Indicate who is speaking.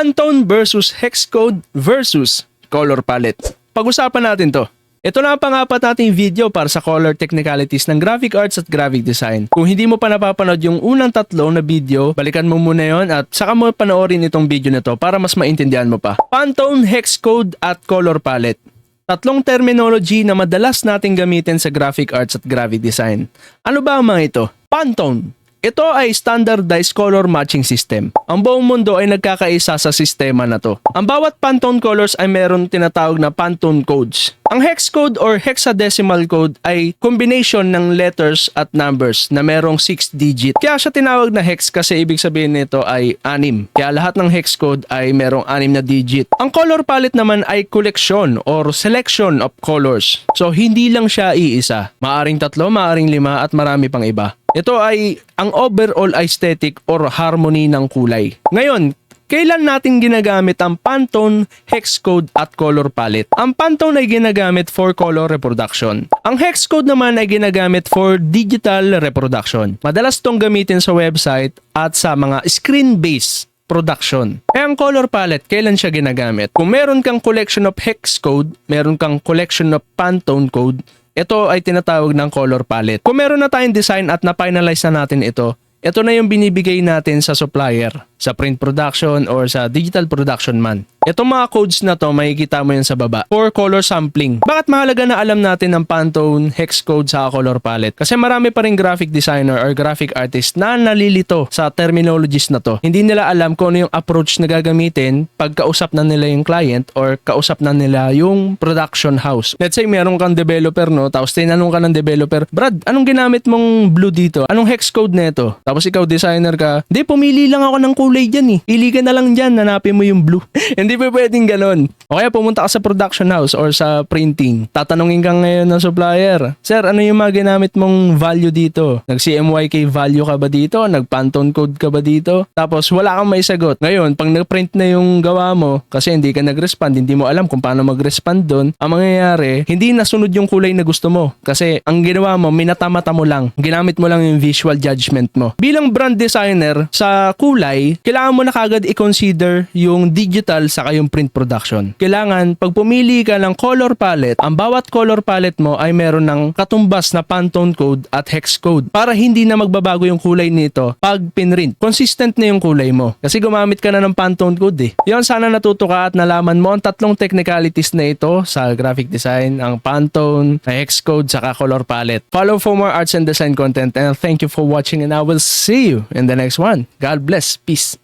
Speaker 1: Pantone versus hex code versus color palette. Pag-usapan natin to. Ito na ang pang-apat nating video para sa color technicalities ng graphic arts at graphic design. Kung hindi mo pa napapanood yung unang tatlo na video, balikan mo muna yon at saka mo panoorin itong video na to para mas maintindihan mo pa. Pantone, hex code at color palette. Tatlong terminology na madalas nating gamitin sa graphic arts at graphic design. Ano ba ang mga ito? Pantone. Ito ay standardized color matching system. Ang buong mundo ay nagkakaisa sa sistema na to. Ang bawat Pantone colors ay meron tinatawag na Pantone codes. Ang hex code or hexadecimal code ay combination ng letters at numbers na merong 6 digit. Kaya siya tinawag na hex kasi ibig sabihin nito ay 6. Kaya lahat ng hex code ay merong 6 na digit. Ang color palette naman ay collection or selection of colors. So hindi lang siya iisa. Maaring 3, maaring 5 at marami pang iba. Ito ay ang overall aesthetic or harmony ng kulay. Ngayon, kailan natin ginagamit ang Pantone, hex code at color palette? Ang Pantone ay ginagamit for color reproduction. Ang hex code naman ay ginagamit for digital reproduction. Madalas itong gamitin sa website at sa mga screen-based production. Kaya ang color palette, kailan siya ginagamit? Kung meron kang collection of hex code, meron kang collection of Pantone code, ito ay tinatawag ng color palette. Kung meron na tayong design at na-finalize na natin ito na yung binibigay natin sa supplier, sa print production or sa digital production man. Itong mga codes na to, makikita mo yan sa baba. For color sampling. Bakit mahalaga na alam natin ang Pantone, hex code sa color palette? Kasi marami pa rin graphic designer or graphic artist na nalilito sa terminologies na to. Hindi nila alam kung ano yung approach na gagamitin pag kausap na nila yung client or kausap na nila yung production house. Let's say meron kang developer, no? Tapos tinanong ka ng developer, Brad, anong ginamit mong blue dito? Anong hex code nito? Tapos ikaw designer ka, di, pumili lang ako ng kulay dyan eh. Pili ka na lang dyan, hanapin mo yung blue. Hindi pa pwedeng ganun. O kaya pumunta ka sa production house or sa printing. Tatanungin ka ngayon ng supplier, Sir, ano yung mga ginamit mong value dito? Nag-CMYK value ka ba dito? Nag-Pantone code ka ba dito? Tapos wala kang may sagot. Ngayon, pag nag-print na yung gawa mo, kasi hindi ka nag-respond, hindi mo alam kung paano mag-respond doon, ang mangyayari, hindi nasunod yung kulay na gusto mo. Kasi ang ginawa mo, minata-mata mo lang. Ginamit mo lang yung visual judgment mo. Bilang brand designer, sa kulay, kailangan mo na kagad i-consider yung digital saka yung print production. Kailangan, pag pumili ka ng color palette, ang bawat color palette mo ay meron ng katumbas na Pantone code at hex code para hindi na magbabago yung kulay nito pag pinrint. Consistent na yung kulay mo. Kasi gumamit ka na ng Pantone code eh. Yun, sana natuto ka at nalaman mo ang tatlong technicalities na ito sa graphic design, ang Pantone, hex code, saka color palette. Follow for more arts and design content and thank you for watching and I will see you in the next one. God bless. Peace.